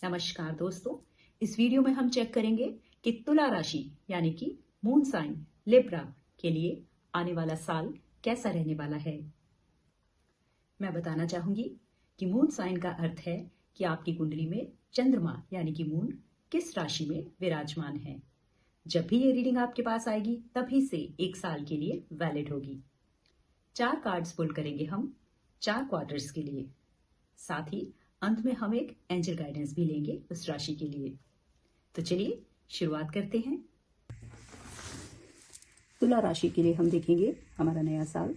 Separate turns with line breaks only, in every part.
नमस्कार दोस्तों, इस वीडियो में हम चेक करेंगे कि तुला राशि यानी कि मून साइन लिब्रा के लिए आने वाला साल कैसा रहने वाला है। मैं बताना चाहूंगी कि मून साइन का अर्थ है कि आपकी कुंडली में चंद्रमा यानी कि मून किस राशि में विराजमान है। जब भी ये रीडिंग आपके पास आएगी तभी से एक साल के लिए वैलिड होगी। 4 कार्ड्स पुल करेंगे हम 4 क्वार्टर्स के लिए। साथ ही अंत में हम एक एंजल गाइडेंस भी लेंगे उस राशि के लिए। तो चलिए शुरुआत करते हैं। तुला राशि के लिए हम देखेंगे हमारा नया साल,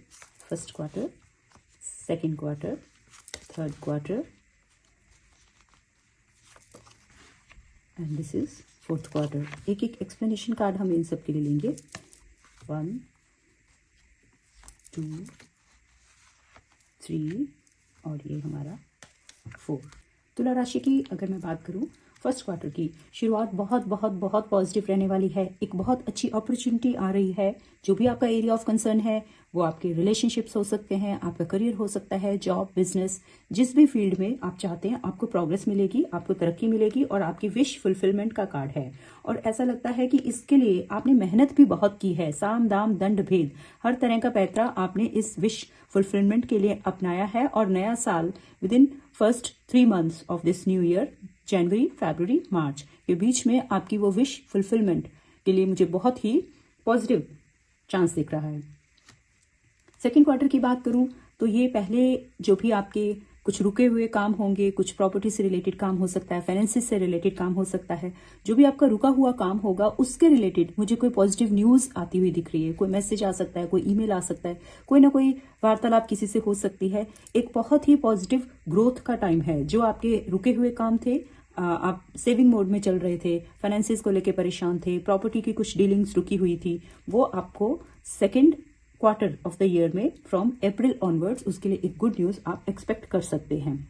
first quarter, second quarter, third quarter and this is fourth quarter. एक एक एक्सप्लेनेशन कार्ड हम इन सब के लिए लेंगे। 1 2 3 और ये हमारा 4। तुला राशि की अगर मैं बात करूं, फर्स्ट क्वार्टर की शुरुआत बहुत बहुत बहुत पॉजिटिव रहने वाली है। एक बहुत अच्छी अपॉर्चुनिटी आ रही है। जो भी आपका एरिया ऑफ कंसर्न है वो आपके रिलेशनशिप्स हो सकते हैं, आपका करियर हो सकता है, जॉब, बिजनेस, जिस भी फील्ड में आप चाहते हैं आपको प्रोग्रेस मिलेगी, आपको तरक्की मिलेगी और आपकी विश फुलफिलमेंट का कार्ड है। और ऐसा लगता है कि इसके लिए आपने मेहनत भी बहुत की है। साम दाम दंड भेद हर तरह का पैतरा आपने इस विश फुलफिलमेंट के लिए अपनाया है। और नया साल within first 3 months of this new year, जनवरी, फरवरी, मार्च के बीच में आपकी वो विश फुलफिलमेंट के लिए मुझे बहुत ही पॉजिटिव चांस दिख रहा है। सेकेंड क्वार्टर की बात करूं तो ये पहले जो भी आपके कुछ रुके हुए काम होंगे, कुछ प्रॉपर्टी से रिलेटेड काम हो सकता है, फाइनेंसिस से रिलेटेड काम हो सकता है, जो भी आपका रुका हुआ काम होगा उसके रिलेटेड मुझे कोई पॉजिटिव न्यूज आती हुई दिख रही है। कोई मैसेज आ सकता है, कोई ईमेल आ सकता है, कोई ना कोई वार्तालाप किसी से हो सकती है। एक बहुत ही पॉजिटिव ग्रोथ का टाइम है। जो आपके रुके हुए काम थे, आप सेविंग मोड में चल रहे थे, फाइनेंसिस को लेकर परेशान थे, प्रॉपर्टी की कुछ डीलिंग्स रुकी हुई थी, वो आपको second quarter of the year में फ्रॉम अप्रैल ऑनवर्ड्स उसके लिए एक गुड न्यूज आप एक्सपेक्ट कर सकते हैं।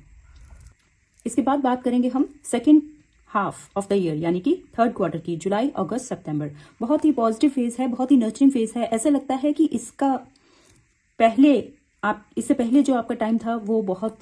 इसके बाद बात करेंगे हम second half of the year यानी कि थर्ड क्वार्टर की, जुलाई, अगस्त, सितंबर। बहुत ही पॉजिटिव फेज है, बहुत ही नर्चरिंग फेज है। ऐसा लगता है कि इससे पहले जो आपका टाइम था वो बहुत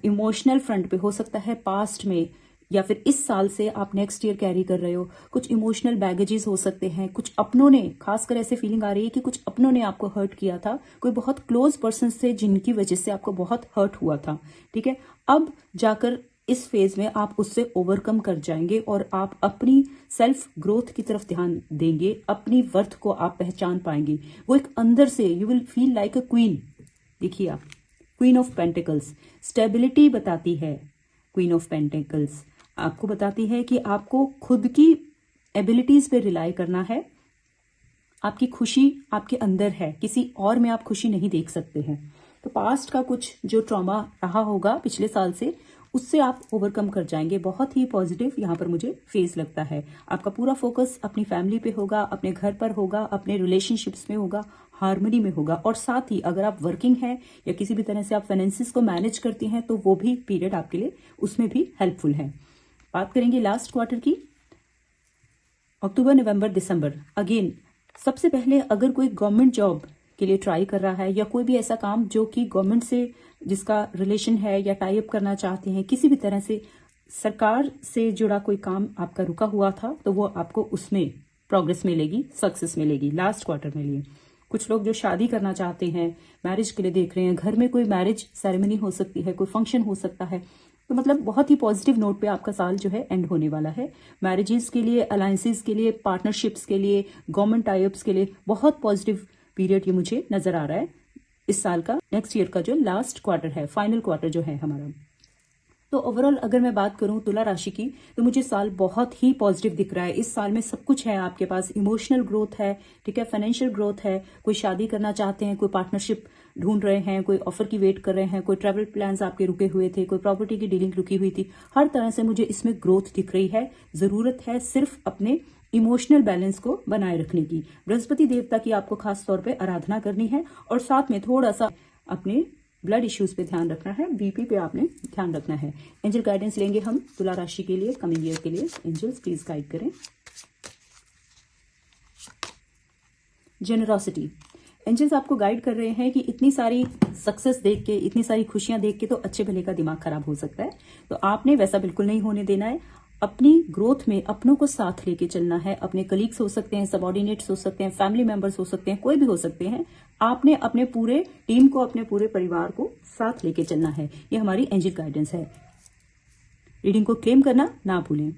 इमोशनल फ्रंट पे हो सकता है, पास्ट में या फिर इस साल से आप नेक्स्ट ईयर कैरी कर रहे हो। कुछ इमोशनल बैगेजेस हो सकते हैं, कुछ अपनों ने, खासकर ऐसे फीलिंग आ रही है कि कुछ अपनों ने आपको हर्ट किया था, कोई बहुत क्लोज पर्सन से जिनकी वजह से आपको बहुत हर्ट हुआ था। ठीक है, अब जाकर इस फेज में आप उससे ओवरकम कर जाएंगे और आप अपनी सेल्फ ग्रोथ की तरफ ध्यान देंगे, अपनी वर्थ को आप पहचान पाएंगे। वो एक अंदर से you will feel like a queen. देखिए आप, क्वीन ऑफ पेंटिकल्स स्टेबिलिटी बताती है। क्वीन ऑफ पेंटिकल्स आपको बताती है कि आपको खुद की एबिलिटीज पे रिलाई करना है। आपकी खुशी आपके अंदर है, किसी और में आप खुशी नहीं देख सकते हैं। तो पास्ट का कुछ जो ट्रॉमा रहा होगा पिछले साल से, उससे आप ओवरकम कर जाएंगे। बहुत ही पॉजिटिव यहाँ पर मुझे फेज लगता है। आपका पूरा फोकस अपनी फैमिली पे होगा, अपने घर पर होगा, अपने रिलेशनशिप्स में होगा, हार्मनी में होगा। और साथ ही अगर आप वर्किंग हैं या किसी भी तरह से आप फाइनेंसिस को मैनेज करती हैं तो वो भी पीरियड आपके लिए उसमें भी हेल्पफुल है। बात करेंगे लास्ट क्वार्टर की, अक्टूबर, नवंबर, दिसंबर। अगेन सबसे पहले अगर कोई गवर्नमेंट जॉब के लिए ट्राई कर रहा है या कोई भी ऐसा काम जो कि गवर्नमेंट से जिसका रिलेशन है या टाई अप करना चाहते हैं, किसी भी तरह से सरकार से जुड़ा कोई काम आपका रुका हुआ था, तो वो आपको उसमें प्रोग्रेस मिलेगी, सक्सेस मिलेगी लास्ट क्वार्टर में लिए। कुछ लोग जो शादी करना चाहते हैं, मैरिज के लिए देख रहे हैं, घर में कोई मैरिज सेरेमनी हो सकती है, कोई फंक्शन हो सकता है। तो मतलब बहुत ही पॉजिटिव नोट पे आपका साल जो है एंड होने वाला है। मैरिजेस के लिए, अलायंसेस के लिए, पार्टनरशिप्स के लिए, गवर्नमेंट टाइप्स के लिए बहुत पॉजिटिव पीरियड ये मुझे नजर आ रहा है इस साल का। नेक्स्ट ईयर का जो लास्ट क्वार्टर है, फाइनल क्वार्टर जो है हमारा। तो ओवरऑल अगर मैं बात करूं तुला राशि की, तो मुझे साल बहुत ही पॉजिटिव दिख रहा है। इस साल में सब कुछ है आपके पास। इमोशनल ग्रोथ है, ठीक है, फाइनेंशियल ग्रोथ है, कोई शादी करना चाहते हैं, कोई पार्टनरशिप ढूंढ रहे हैं, कोई ऑफर की वेट कर रहे हैं, कोई ट्रैवल प्लान्स आपके रुके हुए थे, कोई प्रॉपर्टी की डीलिंग रुकी हुई थी। हर तरह से मुझे इसमें ग्रोथ दिख रही है। जरूरत है सिर्फ अपने इमोशनल बैलेंस को बनाए रखने की। बृहस्पति देवता की आपको खास तौर पे आराधना करनी है और साथ में थोड़ा सा अपने ब्लड इश्यूज पे ध्यान रखना है, बीपी पे आपने ध्यान रखना है। एंजल गाइडेंस लेंगे हम तुला राशि के लिए कमिंग ईयर के लिए। एंजल्स प्लीज गाइड करें। जेनरोसिटी, एंजल्स आपको गाइड कर रहे हैं कि इतनी सारी सक्सेस देख के, इतनी सारी खुशियां देख के तो अच्छे भले का दिमाग खराब हो सकता है। तो आपने वैसा बिल्कुल नहीं होने देना है। अपनी ग्रोथ में अपनों को साथ लेके चलना है। अपने कलीग्स हो सकते हैं, सबॉर्डिनेट्स हो सकते हैं, फैमिली मेंबर्स हो सकते हैं, कोई भी हो सकते हैं। आपने अपने पूरे टीम को, अपने पूरे परिवार को साथ लेके चलना है। ये हमारी एंजल गाइडेंस है। रीडिंग को क्लेम करना ना भूलें।